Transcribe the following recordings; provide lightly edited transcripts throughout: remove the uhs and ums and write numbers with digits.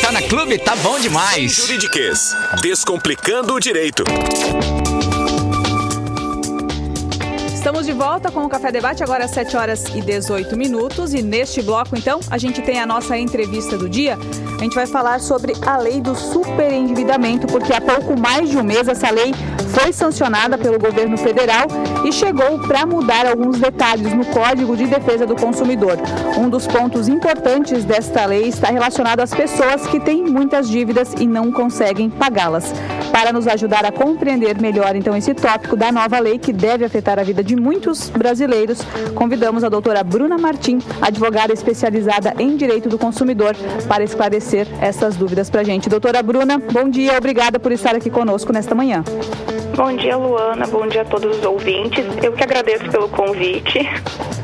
tá na Clube, tá bom demais. Juridiquês, descomplicando o direito. Estamos de volta com o Café Debate, agora às 7h18. E neste bloco, então, a gente tem a nossa entrevista do dia. A gente vai falar sobre a lei do superendividamento, porque há pouco mais de um mês essa lei foi sancionada pelo governo federal e chegou para mudar alguns detalhes no Código de Defesa do Consumidor. Um dos pontos importantes desta lei está relacionado às pessoas que têm muitas dívidas e não conseguem pagá-las. Para nos ajudar a compreender melhor, então, esse tópico da nova lei que deve afetar a vida de muitos brasileiros, convidamos a doutora Bruna Martim, advogada especializada em Direito do Consumidor, para esclarecer essas dúvidas para a gente. Doutora Bruna, bom dia, obrigada por estar aqui conosco nesta manhã. Bom dia, Luana, bom dia a todos os ouvintes. Eu que agradeço pelo convite.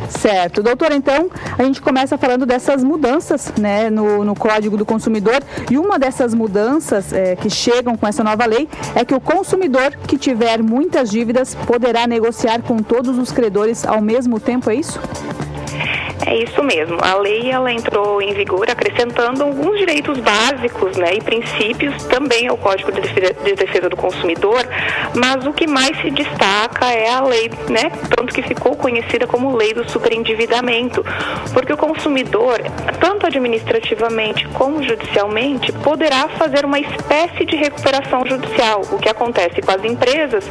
Certo. Doutora, então, a gente começa falando dessas mudanças, né, no Código do Consumidor, e uma dessas mudanças que chegam com essa nova lei é que o consumidor que tiver muitas dívidas poderá negociar com todos os credores ao mesmo tempo, é isso? É isso mesmo. A lei ela entrou em vigor acrescentando alguns direitos básicos, né, e princípios também ao Código de Defesa do Consumidor, mas o que mais se destaca é a lei, né, tanto que ficou conhecida como Lei do Superendividamento, porque o consumidor, tanto administrativamente como judicialmente, poderá fazer uma espécie de recuperação judicial. O que acontece com as empresas,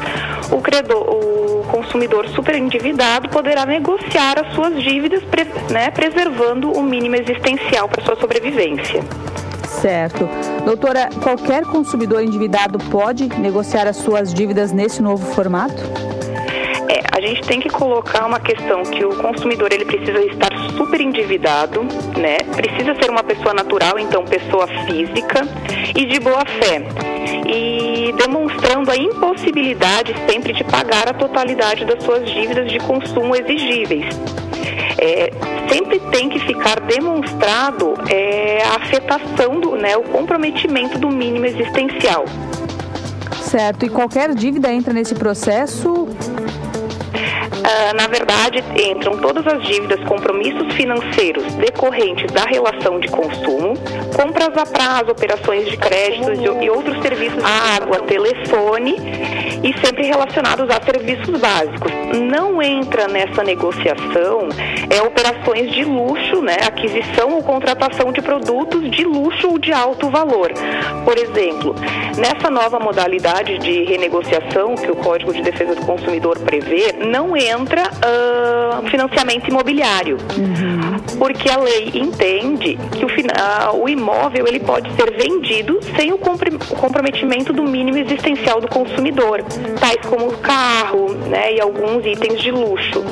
o consumidor superendividado poderá negociar as suas dívidas, preservando o mínimo existencial para sua sobrevivência. Certo. Doutora, qualquer consumidor endividado pode negociar as suas dívidas nesse novo formato? A gente tem que colocar uma questão que o consumidor ele precisa estar super endividado, né? Precisa ser uma pessoa natural, então pessoa física e de boa fé. E demonstrando a impossibilidade sempre de pagar a totalidade das suas dívidas de consumo exigíveis. Sempre tem que ficar demonstrado a afetação, o comprometimento do mínimo existencial. Certo. E qualquer dívida entra nesse processo? Na verdade, entram todas as dívidas, compromissos financeiros decorrentes da relação de consumo, compras a prazo, operações de créditos e outros serviços de água, telefone, e sempre relacionados a serviços básicos. Não entra nessa negociação operações de luxo, aquisição ou contratação de produtos de luxo ou de alto valor. Por exemplo, nessa nova modalidade de renegociação que o Código de Defesa do Consumidor prevê, não entra financiamento imobiliário, porque a lei entende que o imóvel ele pode ser vendido sem o comprometimento do mínimo existencial do consumidor, tais como o carro, e alguns itens de luxo.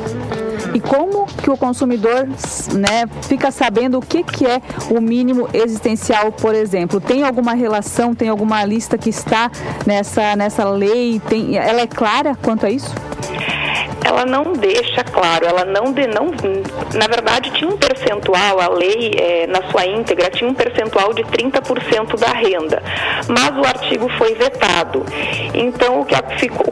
E como que o consumidor, fica sabendo o que é o mínimo existencial, por exemplo? Tem alguma relação, tem alguma lista que está nessa lei? Ela é clara quanto a isso? Ela não deixa claro, na verdade tinha um percentual, a lei na sua íntegra tinha um percentual de 30% da renda, mas o artigo foi vetado. Então,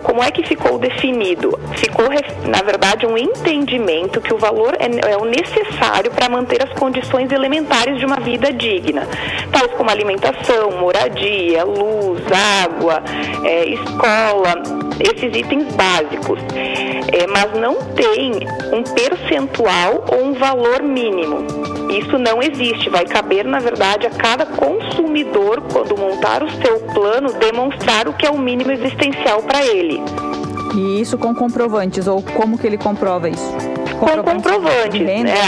como é que ficou definido? Ficou, na verdade, um entendimento que o valor é o necessário para manter as condições elementares de uma vida digna, tais como alimentação, moradia, luz, água, escola, esses itens básicos. Mas não tem um percentual ou um valor mínimo. Isso não existe. Vai caber, na verdade, a cada consumidor, quando montar o seu plano, demonstrar o que é o mínimo existencial para ele. E isso com comprovantes, ou como que ele comprova isso? Com comprovantes,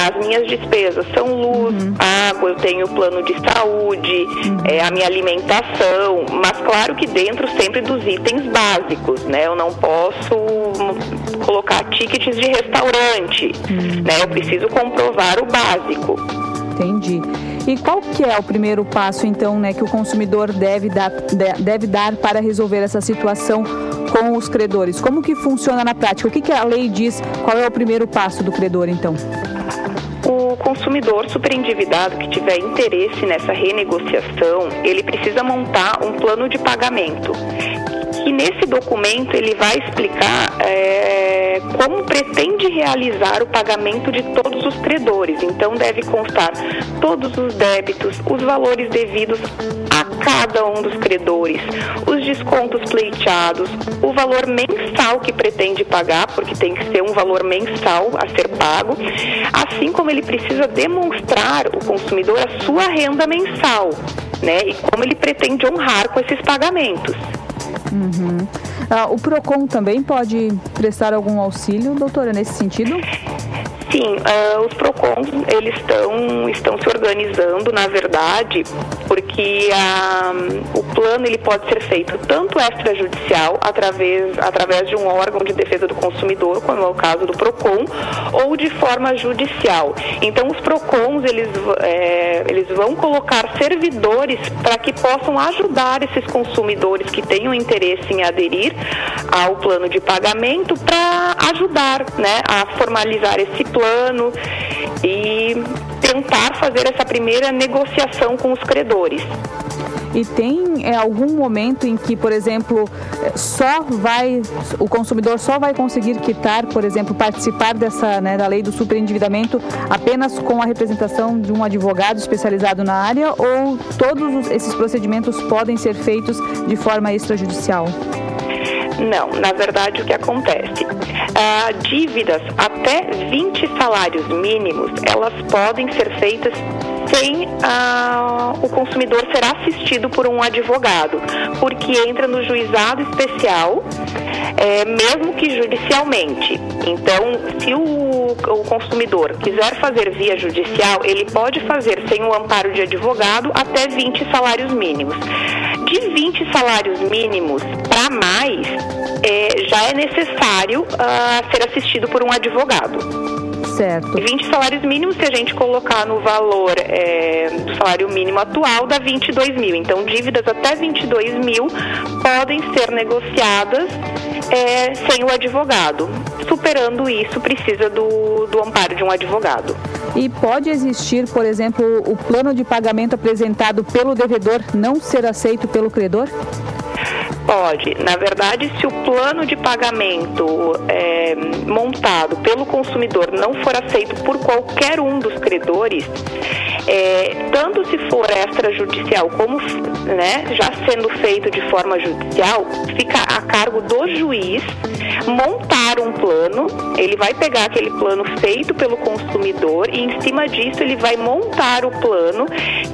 As minhas despesas são luz, água, eu tenho plano de saúde, a minha alimentação, mas claro que dentro sempre dos itens básicos, Eu não posso colocar tickets de restaurante, Eu preciso comprovar o básico. Entendi. E qual que é o primeiro passo, então, que o consumidor deve dar para resolver essa situação com os credores? Como que funciona na prática? O que a lei diz? Qual é o primeiro passo do credor, então? O consumidor superendividado que tiver interesse nessa renegociação, ele precisa montar um plano de pagamento. E nesse documento ele vai explicar como pretende realizar o pagamento de todos os credores. Então, deve constar todos os débitos, os valores devidos a cada um dos credores, os descontos pleiteados, o valor mensal que pretende pagar, porque tem que ser um valor mensal a ser pago, assim como ele precisa demonstrar, o consumidor, a sua renda mensal, né? E como ele pretende honrar com esses pagamentos. O PROCON também pode prestar algum auxílio, doutora, nesse sentido? Sim, os PROCONs, eles estão se organizando, na verdade, porque o plano ele pode ser feito tanto extrajudicial, através de um órgão de defesa do consumidor, como é o caso do PROCON, ou de forma judicial. Então, os PROCONs, eles vão colocar servidores para que possam ajudar esses consumidores que tenham interesse em aderir ao plano de pagamento, para ajudar, né, a formalizar esse plano e tentar fazer essa primeira negociação com os credores. E tem algum momento em que, por exemplo, o consumidor só vai conseguir quitar, por exemplo, participar da lei do superendividamento apenas com a representação de um advogado especializado na área, ou todos esses procedimentos podem ser feitos de forma extrajudicial? Não, na verdade o que acontece? Dívidas até 20 salários mínimos, elas podem ser feitas sem o consumidor ser assistido por um advogado, porque entra no juizado especial, mesmo que judicialmente. Então, se o consumidor quiser fazer via judicial, ele pode fazer sem o amparo de advogado até 20 salários mínimos. De 20 salários mínimos para mais, já é necessário ser assistido por um advogado. Certo. 20 salários mínimos, se a gente colocar no valor do salário mínimo atual, dá 22 mil. Então, dívidas até 22 mil podem ser negociadas sem o advogado. Superando isso, precisa do amparo de um advogado. E pode existir, por exemplo, o plano de pagamento apresentado pelo devedor não ser aceito pelo credor? Pode. Na verdade, se o plano de pagamento montado pelo consumidor não for aceito por qualquer um dos credores, tanto se for extrajudicial como, né, já sendo feito de forma judicial, fica a cargo do juiz montar um plano. Ele vai pegar aquele plano feito pelo consumidor e, em cima disso, ele vai montar o plano,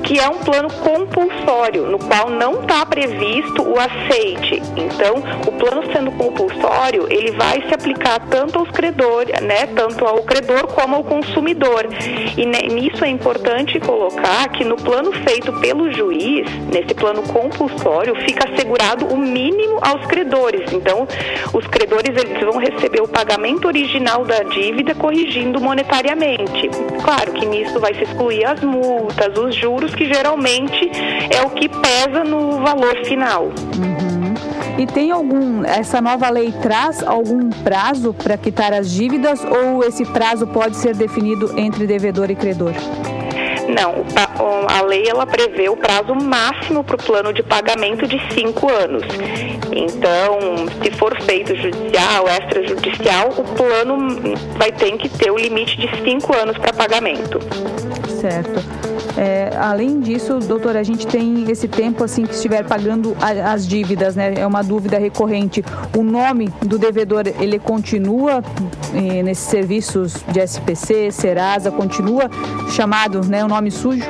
que é um plano compulsório, no qual não está previsto o aceite. Então, o plano sendo compulsório, ele vai se aplicar tanto aos credores, né, tanto ao credor como ao consumidor. E nisso é importante colocar que no plano feito pelo juiz, nesse plano compulsório, fica assegurado o mínimo aos credores. Então, os credores, eles vão receber o pagamento original da dívida, corrigindo monetariamente. Claro que nisso vai se excluir as multas, os juros, que geralmente é o que pesa no valor final. E tem essa nova lei traz algum prazo para quitar as dívidas, ou esse prazo pode ser definido entre devedor e credor? Não, a lei ela prevê o prazo máximo para o plano de pagamento de 5 anos. Então, se for feito judicial, extrajudicial, o plano vai ter que ter o limite de 5 anos para pagamento. Certo. Além disso, doutora, a gente tem esse tempo assim que estiver pagando as dívidas, né? É uma dúvida recorrente. O nome do devedor, ele continua nesses serviços de SPC, Serasa, continua chamado, né, o nome sujo?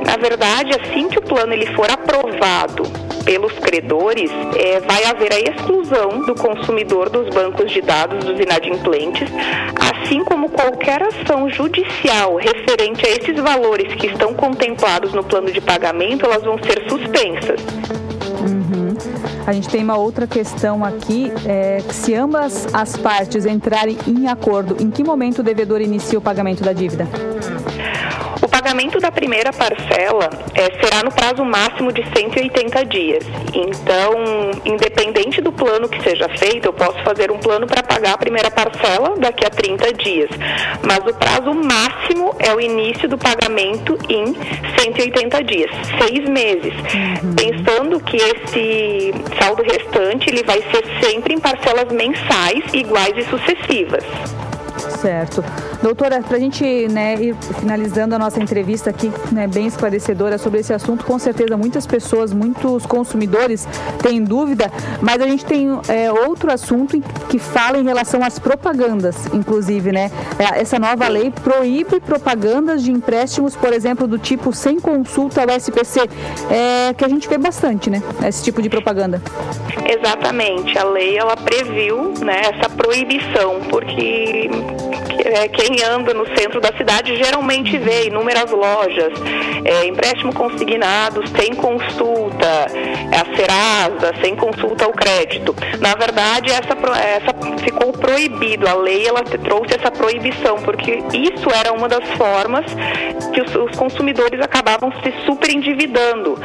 Na verdade, assim que o plano ele for aprovado pelos credores, vai haver a exclusão do consumidor dos bancos de dados dos inadimplentes, assim como qualquer ação judicial referente a esses valores que estão contemplados no plano de pagamento, elas vão ser suspensas. A gente tem uma outra questão aqui, que se ambas as partes entrarem em acordo, em que momento o devedor inicia o pagamento da dívida? O pagamento da primeira parcela será no prazo máximo de 180 dias. Então, independente do plano que seja feito, eu posso fazer um plano para pagar a primeira parcela daqui a 30 dias. Mas o prazo máximo é o início do pagamento em 180 dias, 6 meses. Pensando que esse saldo restante ele vai ser sempre em parcelas mensais, iguais e sucessivas. Certo. Doutora, para a gente ir finalizando a nossa entrevista aqui, bem esclarecedora sobre esse assunto, com certeza muitas pessoas, muitos consumidores têm dúvida, mas a gente tem outro assunto que fala em relação às propagandas, inclusive, essa nova lei proíbe propagandas de empréstimos, por exemplo, do tipo sem consulta ao SPC, que a gente vê bastante, esse tipo de propaganda. Exatamente, a lei ela previu essa proibição, porque quem anda no centro da cidade geralmente vê inúmeras lojas, empréstimo consignado sem consulta, a Serasa sem consulta ao crédito. Na verdade, essa ficou proibido, a lei ela trouxe essa proibição, porque isso era uma das formas que os consumidores acabavam se superendividando,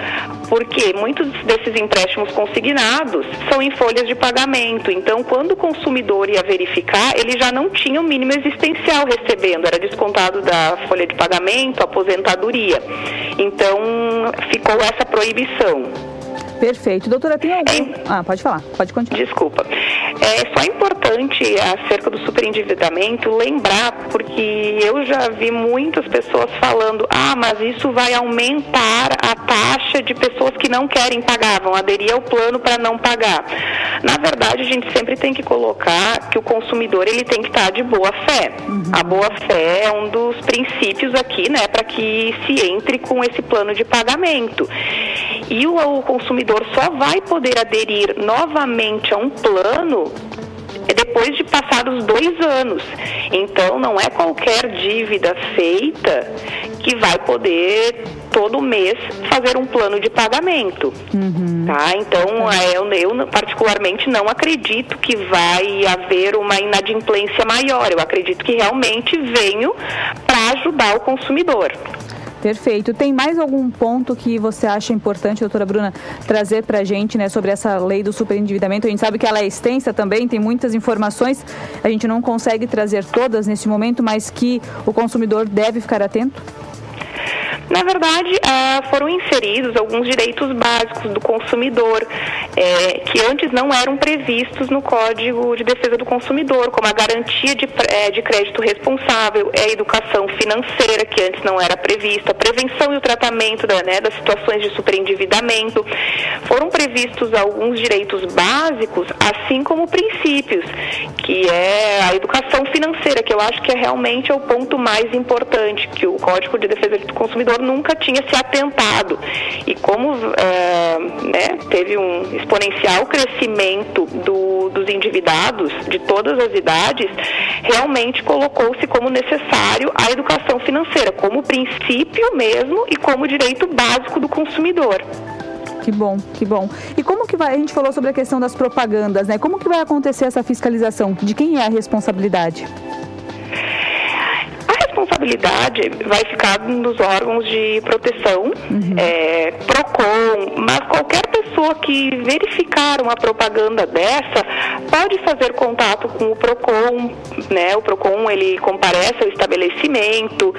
porque muitos desses empréstimos consignados são em folhas de pagamento. Então, quando o consumidor ia verificar, ele já não tinha o mínimo existencial recebendo, era descontado da folha de pagamento, aposentadoria. Então, ficou essa proibição. Perfeito. Doutora, tem algum... pode falar, pode continuar. Desculpa. É só importante, acerca do superendividamento, lembrar, porque eu já vi muitas pessoas falando, mas isso vai aumentar a taxa de pessoas que não querem pagar, vão aderir ao plano para não pagar. Na verdade, a gente sempre tem que colocar que o consumidor ele tem que estar de boa fé. A boa fé é um dos princípios aqui, para que se entre com esse plano de pagamento. E o consumidor só vai poder aderir novamente a um plano depois de passados 2 anos. Então, não é qualquer dívida feita que vai poder todo mês fazer um plano de pagamento. Tá? Então, eu particularmente não acredito que vai haver uma inadimplência maior. Eu acredito que realmente venho para ajudar o consumidor. Perfeito. Tem mais algum ponto que você acha importante, doutora Bruna, trazer para a gente, sobre essa lei do superendividamento? A gente sabe que ela é extensa também, tem muitas informações, a gente não consegue trazer todas nesse momento, mas que o consumidor deve ficar atento? Na verdade, foram inseridos alguns direitos básicos do consumidor, que antes não eram previstos no Código de Defesa do Consumidor, como a garantia de crédito responsável, a educação financeira, que antes não era prevista, a prevenção e o tratamento das situações de superendividamento. Foram previstos alguns direitos básicos, assim como princípios, que é a educação financeira, que eu acho que realmente é o ponto mais importante, que o Código de Defesa do Consumidor nunca tinha se atentado. E como teve um exponencial crescimento dos endividados de todas as idades, realmente colocou-se como necessário a educação financeira, como princípio mesmo e como direito básico do consumidor. Que bom, que bom. E como que vai, a gente falou sobre a questão das propagandas, como que vai acontecer essa fiscalização? De quem é a responsabilidade? A responsabilidade vai ficar nos órgãos de proteção, PROCON, mas qualquer pessoa que verificar uma propaganda dessa pode fazer contato com o PROCON, O PROCON, ele comparece ao estabelecimento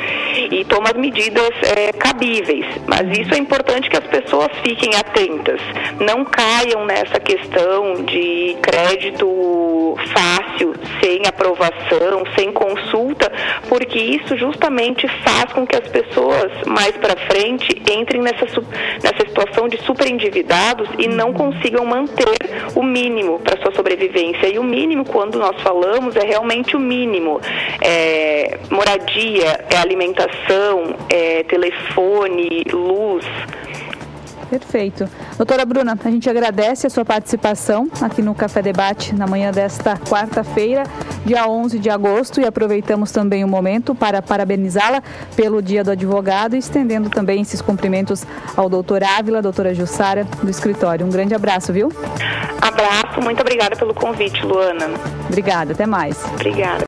e toma as medidas cabíveis, mas isso é importante que as pessoas fiquem atentas, não caiam nessa questão de crédito fácil, sem aprovação, sem consulta, porque isso justamente faz com que as pessoas mais para frente entrem nessa situação de superendividados e não consigam manter o mínimo para sua sobrevivência. E o mínimo, quando nós falamos, é realmente o mínimo. Moradia, alimentação, telefone, luz. Perfeito. Doutora Bruna, a gente agradece a sua participação aqui no Café Debate na manhã desta quarta-feira, dia 11 de agosto, e aproveitamos também o momento para parabenizá-la pelo Dia do Advogado e estendendo também esses cumprimentos ao doutor Ávila, doutora Jussara, do escritório. Um grande abraço, viu? Abraço, muito obrigada pelo convite, Luana. Obrigada, até mais. Obrigada.